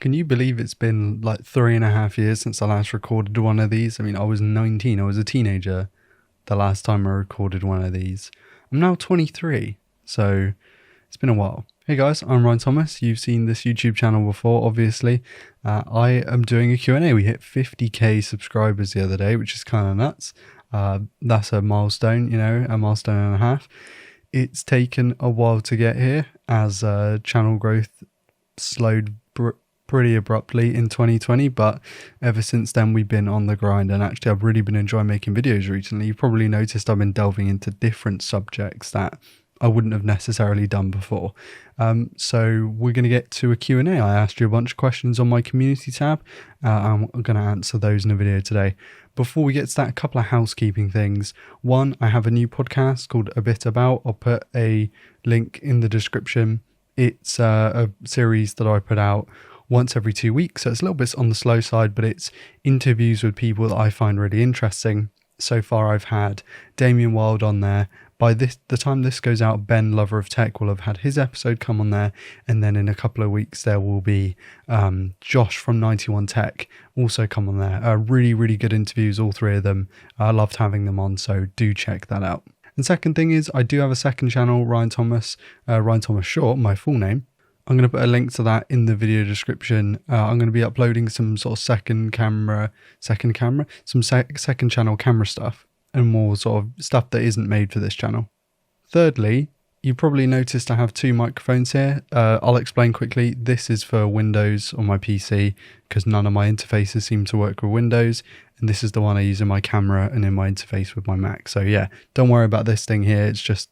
Can you believe it's been like 3.5 years since I last recorded one of these? I mean, I was 19, I was a teenager the last time I recorded one of these. I'm now 23, so it's been a while. Hey guys, I'm Ryan Thomas. You've seen this YouTube channel before, obviously. I am doing a Q&A. We hit 50k subscribers the other day, which is kind of nuts. That's a milestone, a milestone and a half. It's taken a while to get here as channel growth slowed pretty abruptly in 2020, but ever since then we've been on the grind, and actually I've really been enjoying making videos recently. You've probably noticed I've been delving into different subjects that I wouldn't have necessarily done before. So we're going to get to a Q&A. I asked you a bunch of questions on my community tab. I'm going to answer those in a video today. Before we get to that, a couple of housekeeping things. One, I have a new podcast called A Bit About. I'll put a link in the description. It's a series that I put out once every 2 weeks, so it's a little bit on the slow side, but it's interviews with people that I find really interesting. So far I've had Damien Wild on there. By the time this goes out, Ben, Lover of Tech, will have had his episode come on there, and then in a couple of weeks there will be Josh from 91 Tech also come on there. Really, really good interviews, all three of them. I loved having them on, so do check that out. And second thing is, I do have a second channel, Ryan Thomas Short, my full name. I'm going to put a link to that in the video description. I'm going to be uploading some sort of second channel camera stuff, and more sort of stuff that isn't made for this channel. Thirdly, you probably noticed I have two microphones here. I'll explain quickly. This is for Windows on my PC because none of my interfaces seem to work with Windows, and this is the one I use in my camera and in my interface with my Mac. So yeah, don't worry about this thing here. It's just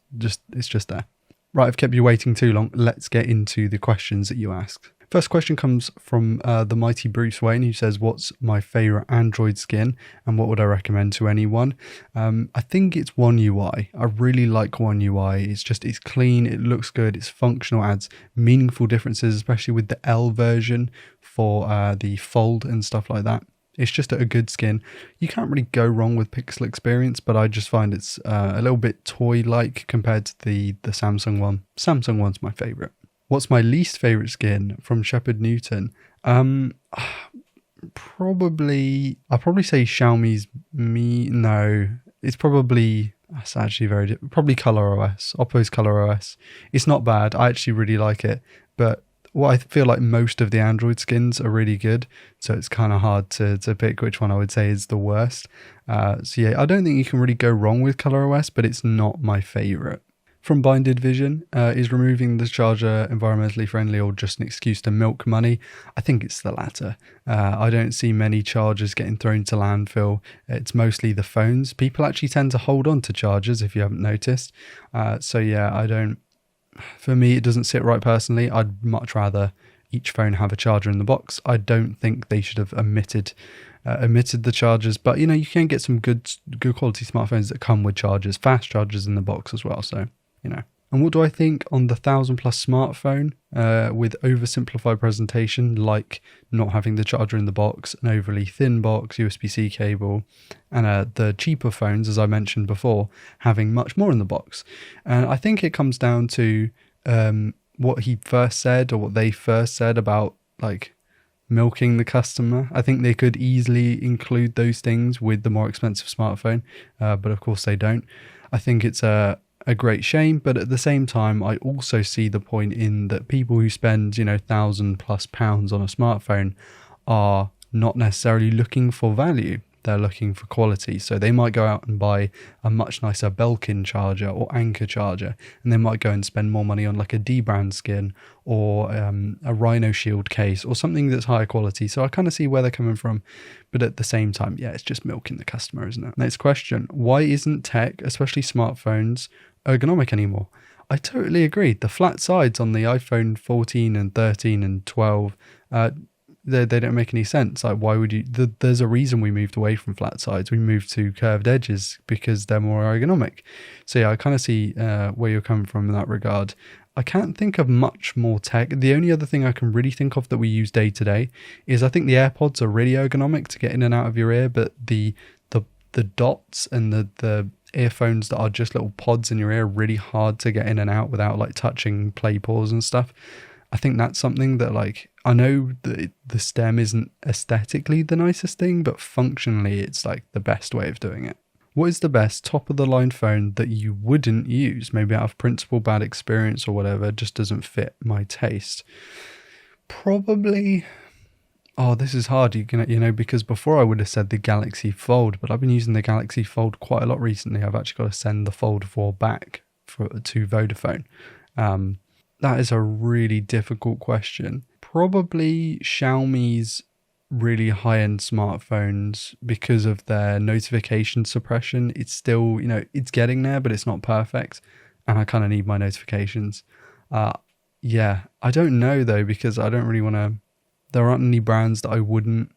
there. Right, I've kept you waiting too long. Let's get into the questions that you asked. First question comes from the mighty Bruce Wayne, who says, what's my favorite Android skin and what would I recommend to anyone? I think it's One UI. I really like One UI. It's clean, it looks good, it's functional, adds meaningful differences, especially with the L version for the fold and stuff like that. It's just a good skin. You can't really go wrong with Pixel Experience, but I just find it's a little bit toy-like compared to the Samsung one. Samsung one's my favorite. What's my least favorite skin from Shepherd Newton? I'd probably say Xiaomi's Mi. No, it's probably, that's actually very different. Probably ColorOS, Oppo's ColorOS. It's not bad. I actually really like it, but I feel like most of the Android skins are really good, so it's kind of hard to pick which one I would say is the worst. So yeah, I don't think you can really go wrong with ColorOS, but it's not my favorite. From Binded Vision, is removing the charger environmentally friendly or just an excuse to milk money? I think it's the latter. I don't see many chargers getting thrown to landfill. It's mostly the phones. People actually tend to hold on to chargers, if you haven't noticed. So yeah, for me, it doesn't sit right personally. I'd much rather each phone have a charger in the box. I don't think they should have omitted the chargers, but you can get some good quality smartphones that come with chargers, fast chargers in the box as well. So, And what do I think on the 1,000+ smartphone with oversimplified presentation, like not having the charger in the box, an overly thin box, USB-C cable, and the cheaper phones, as I mentioned before, having much more in the box? And I think it comes down to what he first said, or what they first said about like milking the customer. I think they could easily include those things with the more expensive smartphone, but of course they don't. I think it's a great shame, but at the same time, I also see the point in that people who spend, £1,000+ on a smartphone are not necessarily looking for value. They're looking for quality. So they might go out and buy a much nicer Belkin charger or Anker charger, and they might go and spend more money on like a D-brand skin or a Rhino Shield case or something that's higher quality. So I kind of see where they're coming from, but at the same time, yeah, it's just milking the customer, isn't it? Next question. Why isn't tech, especially smartphones, ergonomic anymore? I totally agree. The flat sides on the iPhone 14 and 13 and 12, they don't make any sense. Like, why would you? There's a reason we moved away from flat sides. We moved to curved edges because they're more ergonomic. So yeah, I kind of see where you're coming from in that regard. I can't think of much more tech. The only other thing I can really think of that we use day to day is I think the AirPods are really ergonomic to get in and out of your ear, but the dots and the earphones that are just little pods in your ear are really hard to get in and out without like touching play pause and stuff. I think that's something that, like, I know that the stem isn't aesthetically the nicest thing, but functionally it's like the best way of doing it. What is the best top of the line phone that you wouldn't use? Maybe out of principle, bad experience or whatever, just doesn't fit my taste. Probably, oh, this is hard, because before I would have said the Galaxy Fold, but I've been using the Galaxy Fold quite a lot recently. I've actually got to send the Fold 4 back to Vodafone. That is a really difficult question. Probably Xiaomi's really high-end smartphones, because of their notification suppression. It's still, it's getting there, but it's not perfect, and I kind of need my notifications. Yeah, I don't know though, because I don't really want to, there aren't any brands that I wouldn't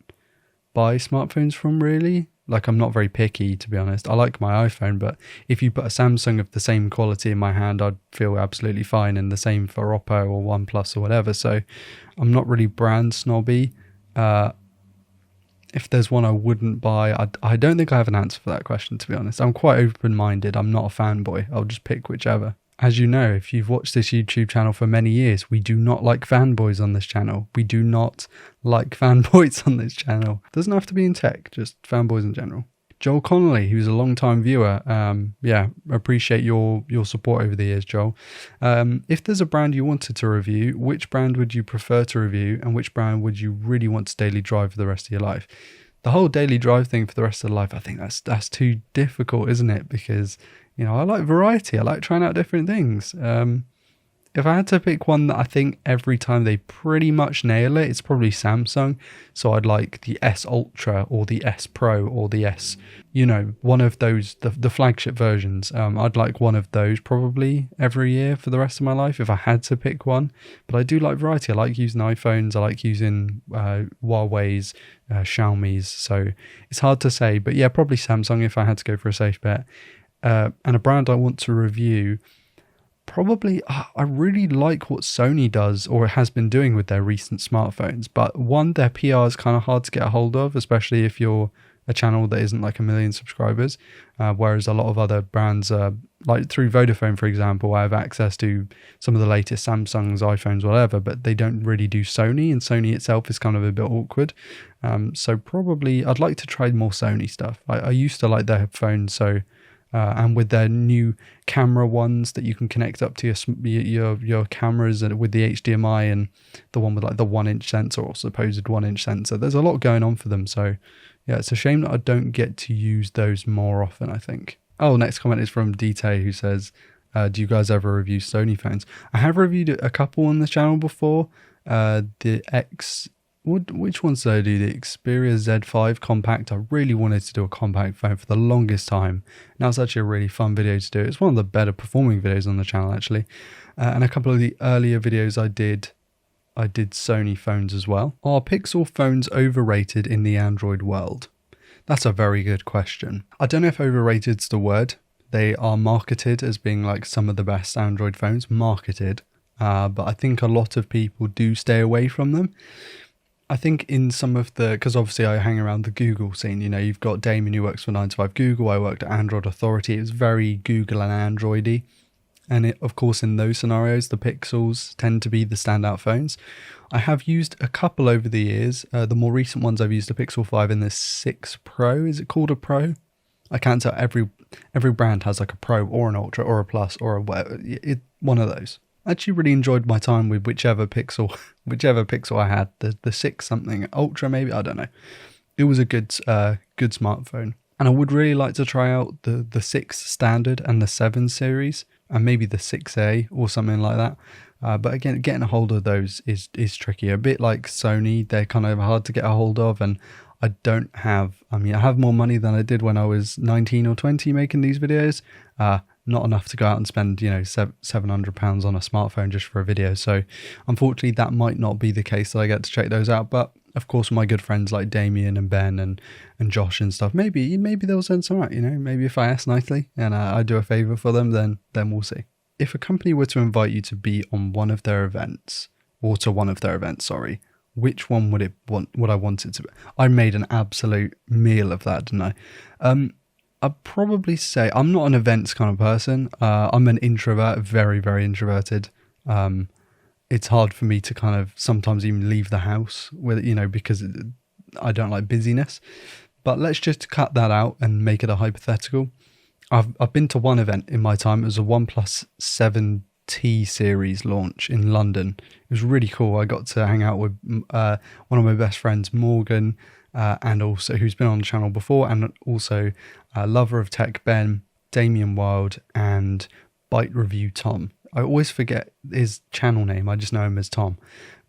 buy smartphones from, really. Like, I'm not very picky, to be honest. I like my iPhone, but if you put a Samsung of the same quality in my hand, I'd feel absolutely fine, and the same for Oppo or OnePlus or whatever. So I'm not really brand snobby. If there's one I wouldn't buy, I don't think I have an answer for that question, to be honest. I'm quite open-minded. I'm not a fanboy. I'll just pick whichever. As you know, if you've watched this YouTube channel for many years, we do not like fanboys on this channel. We do not like fanboys on this channel. Doesn't have to be in tech, just fanboys in general. Joel Connolly, who's a long-time viewer, appreciate your support over the years, Joel. If there's a brand you wanted to review, which brand would you prefer to review, and which brand would you really want to daily drive for the rest of your life? The whole daily drive thing for the rest of the life, I think that's too difficult, isn't it? Because, I like variety. I like trying out different things. If I had to pick one that I think every time they pretty much nail it, it's probably Samsung. So I'd like the S Ultra or the S Pro or the S, one of those, the flagship versions. I'd like one of those probably every year for the rest of my life if I had to pick one. But I do like variety. I like using iPhones. I like using Huawei's, Xiaomi's. So it's hard to say. But yeah, probably Samsung if I had to go for a safe bet. And a brand I want to review, probably, I really like what Sony does or has been doing with their recent smartphones. But one, their PR is kind of hard to get a hold of, especially if you're a channel that isn't like 1 million subscribers. Whereas a lot of other brands, like through Vodafone, for example, I have access to some of the latest Samsungs, iPhones, whatever, but they don't really do Sony, and Sony itself is kind of a bit awkward. So probably I'd like to try more Sony stuff. I used to like their phones, so... and with their new camera ones that you can connect up to your cameras with the HDMI, and the one with like the 1-inch sensor or supposed 1-inch sensor. There's a lot going on for them. So yeah, it's a shame that I don't get to use those more often, I think. Oh, next comment is from DT, who says, do you guys ever review Sony phones? I have reviewed a couple on this channel before. Which ones did I do? The Xperia Z5 Compact. I really wanted to do a compact phone for the longest time. Now it's actually a really fun video to do. It's one of the better performing videos on the channel, actually. And a couple of the earlier videos I did Sony phones as well. Are Pixel phones overrated in the Android world? That's a very good question. I don't know if overrated's the word. They are marketed as being like some of the best Android phones. Marketed. But I think a lot of people do stay away from them. I think in some of because obviously I hang around the Google scene, you've got Damien who works for 9to5 Google, I worked at Android Authority, it was very Google and Android-y. And of course in those scenarios, the Pixels tend to be the standout phones. I have used a couple over the years. The more recent ones I've used the Pixel 5 and the 6 Pro. Is it called a Pro? I can't tell. Every brand has like a Pro or an Ultra or a Plus or a whatever. One of those. I actually really enjoyed my time with whichever Pixel I had, the 6 something, Ultra maybe, I don't know. It was a good smartphone. And I would really like to try out the 6 standard and the 7 series, and maybe the 6A or something like that. But again, getting a hold of those is tricky. A bit like Sony, they're kind of hard to get a hold of, and I have more money than I did when I was 19 or 20 making these videos. Not enough to go out and spend, £700 on a smartphone just for a video. So unfortunately, that might not be the case that I get to check those out. But of course, my good friends like Damien and Ben and Josh and stuff, maybe they'll send some out, maybe if I ask nicely and I do a favor for them, then we'll see. If a company were to invite you to be on one of their events, which one would I want it to be? I made an absolute meal of that, didn't I? I'd probably say I'm not an events kind of person. I'm an introvert, very, very introverted. it's hard for me to kind of sometimes even leave the house with, because I don't like busyness. But let's just cut that out and make it a hypothetical. I've been to one event in my time. It was a OnePlus 7T series launch in London. It was really cool. I got to hang out with one of my best friends, Morgan, and also who's been on the channel before, and also Lover of Tech Ben, Damien Wild, and Bite Review Tom. I always forget his channel name. I just know him as Tom.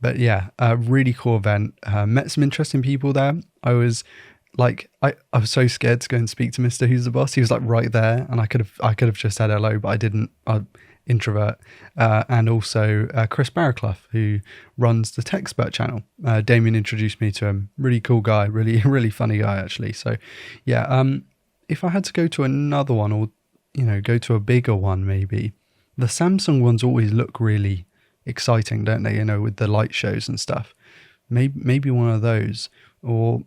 But yeah, a really cool event. Met some interesting people there. I was so scared to go and speak to Mr. Who's the Boss. He was like right there, and I could have just said hello, but I didn't. Introvert. And also Chris Barraclough, who runs the Techspert channel. Damien introduced me to him. Really cool guy. Really, really funny guy, actually. So yeah, if I had to go to another one, or go to a bigger one, maybe the Samsung ones always look really exciting, don't they? With the light shows and stuff. Maybe one of those, or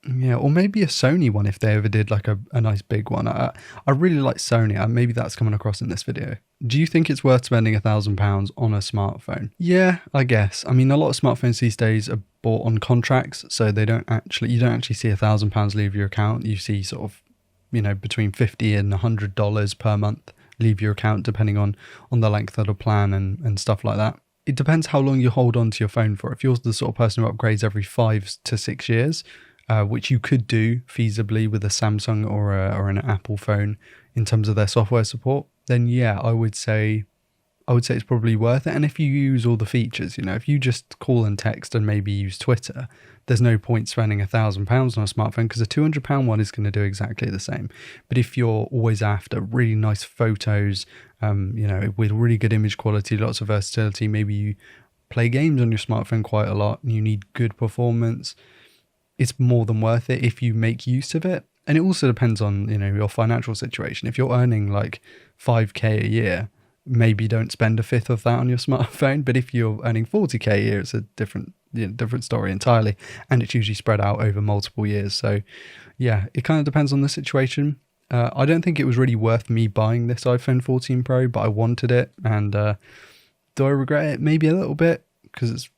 maybe a Sony one if they ever did like a nice big one. I really like Sony. Maybe that's coming across in this video. Do you think it's worth spending £1,000 on a smartphone? Yeah, I guess. I mean, a lot of smartphones these days are bought on contracts, so you don't actually see £1,000 leave your account. You see sort of, between $50 and $100 per month leave your account, depending on the length of the plan and stuff like that. It depends how long you hold on to your phone for. If you're the sort of person who upgrades every 5 to 6 years, which you could do feasibly with a Samsung or an Apple phone in terms of their software support, then yeah, I would say it's probably worth it. And if you use all the features, if you just call and text and maybe use Twitter, there's no point spending £1,000 on a smartphone, because a £200 one is going to do exactly the same. But if you're always after really nice photos, with really good image quality, lots of versatility, maybe you play games on your smartphone quite a lot and you need good performance, it's more than worth it if you make use of it. And it also depends on, your financial situation. If you're earning like 5k a year, maybe don't spend a fifth of that on your smartphone. But if you're earning 40k a year, it's a different story entirely. And it's usually spread out over multiple years. So yeah, it kind of depends on the situation. I don't think it was really worth me buying this iPhone 14 Pro, but I wanted it. And do I regret it? Maybe a little bit, because it's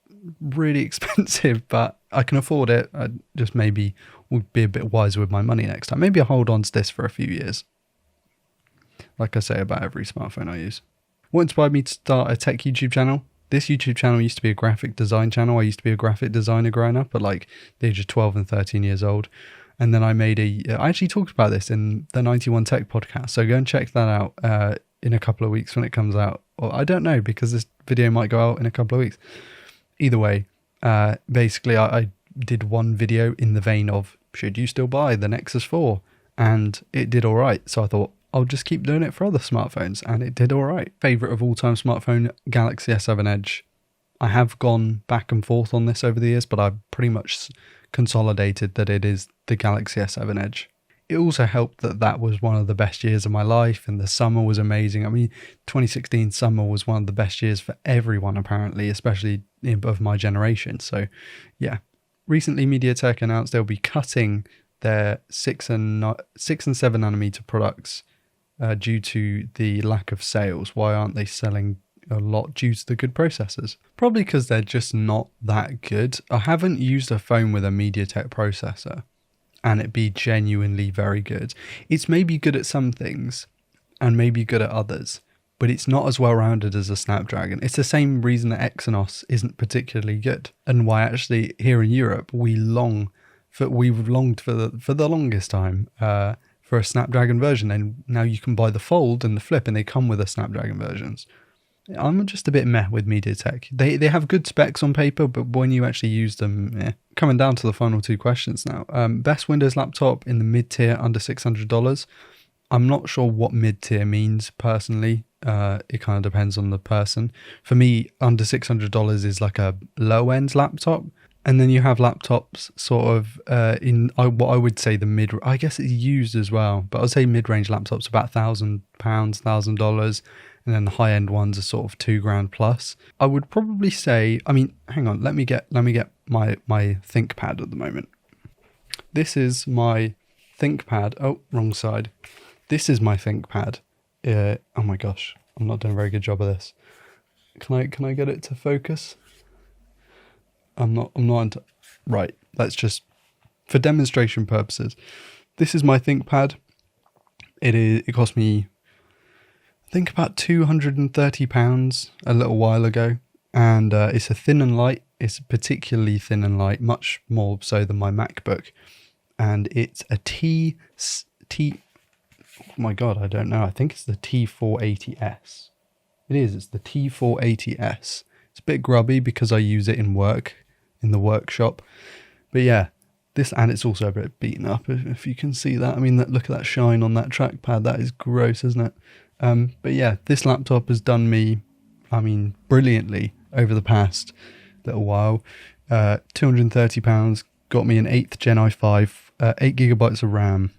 really expensive, but I can afford it. I just maybe would be a bit wiser with my money next time. Maybe I'll hold on to this for a few years, like I say about every smartphone I use. What inspired me to start a tech YouTube channel? This YouTube channel used to be a graphic design channel. I used to be a graphic designer growing up at like the age of 12 and 13 years old. And then I actually talked about this in the 91 Tech podcast. So go and check that out in a couple of weeks when it comes out. Or I don't know, because this video might go out in a couple of weeks. Either way, basically I did one video in the vein of, should you still buy the Nexus 4? And it did all right. So I thought, I'll just keep doing it for other smartphones, and it did all right. Favorite of all time smartphone, Galaxy S7 Edge. I have gone back and forth on this over the years, but I've pretty much consolidated that it is the Galaxy S7 Edge. It also helped that was one of the best years of my life, and the summer was amazing. I mean, 2016 summer was one of the best years for everyone, apparently, especially of my generation. So yeah, recently MediaTek announced they'll be cutting their 6 and 7 nanometer products due to the lack of sales. Why aren't they selling a lot? Due to the good processors. Probably because they're just not that good. I haven't used a phone with a MediaTek processor and it be genuinely very good. It's maybe good at some things and maybe good at others, but it's not as well-rounded as a Snapdragon. It's the same reason that Exynos isn't particularly good, and why actually here in Europe we've longed for the longest time for a Snapdragon version, and now you can buy the Fold and the Flip and they come with the Snapdragon versions. I'm just a bit meh with MediaTek. They have good specs on paper, but when you actually use them, Coming down to the final two questions now. Best Windows laptop in the mid-tier under $600. I'm not sure what mid-tier means personally. It kind of depends on the person. For me, under $600 is like a low-end laptop. And then you have laptops sort of in what I would say the mid. I guess it's used as well, but I'd say mid-range laptops about £1,000, $1,000, and then the high-end ones are sort of £2,000 plus. I would probably say. I mean, hang on. Let me get my ThinkPad at the moment. This is my ThinkPad. Oh, wrong side. This is my ThinkPad. Oh my gosh, I'm not doing a very good job of this. Can I get it to focus? I'm not right. Let's just, for demonstration purposes, this is my ThinkPad. It cost me, I think, about £230 a little while ago, and it's a thin and light. It's particularly thin and light, much more so than my MacBook, and it's a oh my god, I don't know. I think it's the T480S. It is. It's the T480S. It's a bit grubby because I use it in the workshop, but yeah. And it's also a bit beaten up, if you can see that. I mean, look at that shine on that trackpad. That is gross, isn't it? But yeah, this laptop has done me, brilliantly over the past little while. £230 got me an 8th Gen i5, 8GB of RAM,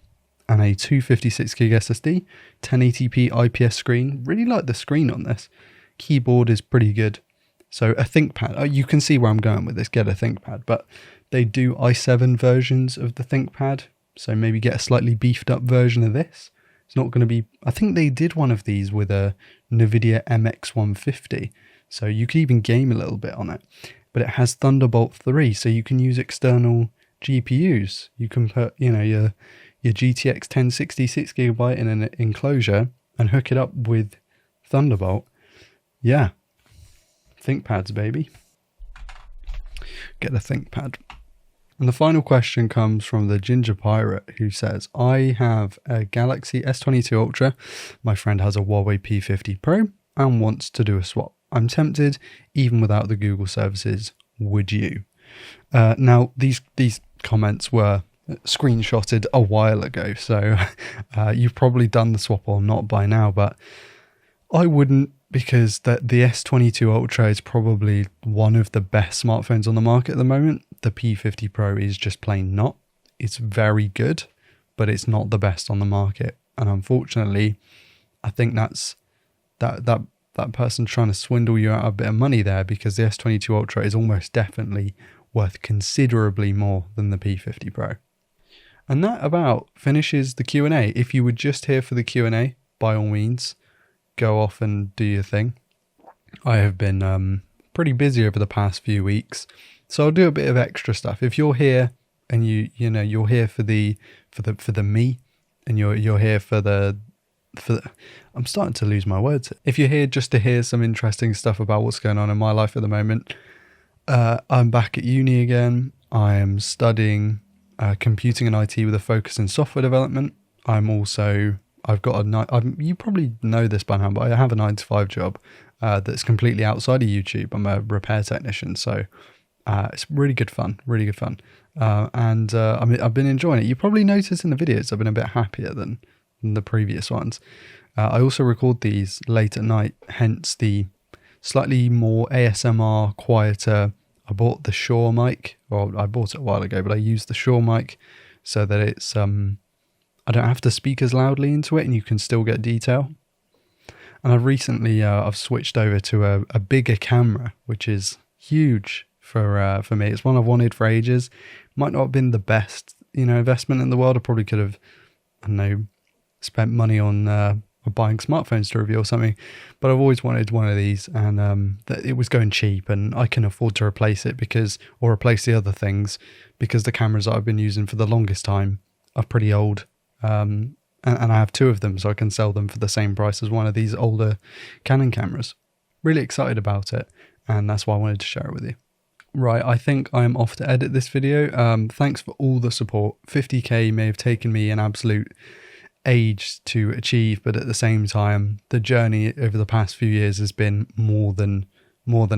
and a 256GB SSD, 1080p IPS screen. Really like the screen on this. Keyboard is pretty good. So a ThinkPad. You can see where I'm going with this. Get a ThinkPad, but they do i7 versions of the ThinkPad, so maybe get a slightly beefed up version of this. It's not going to be... I think they did one of these with a NVIDIA MX150, so you could even game a little bit on it. But it has Thunderbolt 3, so you can use external GPUs. You can put, your GTX 1060 6GB in an enclosure and hook it up with Thunderbolt. Yeah. ThinkPads, baby. Get a ThinkPad. And the final question comes from the Ginger Pirate, who says, I have a Galaxy S22 Ultra. My friend has a Huawei P50 Pro and wants to do a swap. I'm tempted, even without the Google services. Would you? Now, these comments were screenshotted a while ago, so you've probably done the swap or not by now, but I wouldn't, because the S22 Ultra is probably one of the best smartphones on the market at the moment. The P50 Pro is just plain not. It's very good, but it's not the best on the market. And unfortunately, I think that's that person trying to swindle you out of a bit of money there, because the S22 Ultra is almost definitely worth considerably more than the P50 Pro. And that about finishes the Q&A. If you were just here for the Q&A, by all means, go off and do your thing. I have been pretty busy over the past few weeks, so I'll do a bit of extra stuff. If you're here and you're here for the me, and you're here for the I'm starting to lose my words. If you're here just to hear some interesting stuff about what's going on in my life at the moment, I'm back at uni again. I am studying computing and IT with a focus in software development. I've got you probably know this by now, but I have a 9-to-5 job that's completely outside of YouTube. I'm a repair technician, so it's really good fun, and I've been enjoying it. You probably noticed in the videos I've been a bit happier than the previous ones. I also record these late at night, hence the slightly more ASMR, quieter. I bought the Shure mic, or I bought it a while ago, but I used the Shure mic so that it's I don't have to speak as loudly into it, and you can still get detail. And I've recently I've switched over to a bigger camera, which is huge for me. It's one I've wanted for ages. Might not have been the best investment in the world. I probably could have, I don't know, spent money on buying smartphones to review or something, but I've always wanted one of these, and it was going cheap, and I can afford to replace it or replace the other things, because the cameras that I've been using for the longest time are pretty old. And I have two of them, so I can sell them for the same price as one of these older Canon cameras. Really excited about it, and that's why I wanted to share it with you. Right, I think I'm off to edit this video. Thanks for all the support. 50k may have taken me an absolute age to achieve, but at the same time, the journey over the past few years has been more than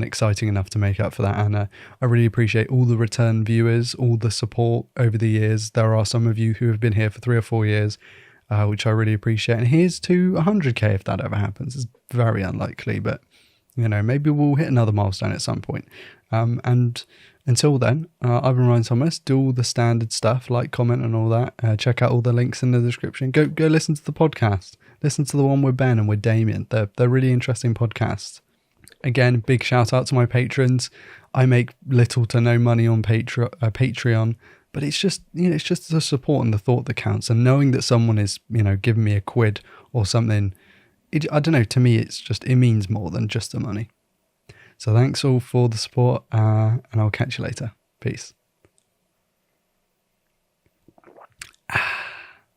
exciting enough to make up for that, and I really appreciate all the return viewers, all the support over the years. There are some of you who have been here for 3 or 4 years, which I really appreciate, and here's to 100k if that ever happens. It's very unlikely, but maybe we'll hit another milestone at some point. And until then, I've been Ryan Thomas. Do all the standard stuff, like, comment, and all that. Check out all the links in the description. Go listen to the podcast. Listen to the one with Ben and with Damien. They're really interesting podcasts. Again, big shout out to my patrons. I make little to no money on Patreon, but it's just the support and the thought that counts. And knowing that someone is giving me a quid or something, I don't know. To me, it means more than just the money. So thanks all for the support, and I'll catch you later. Peace.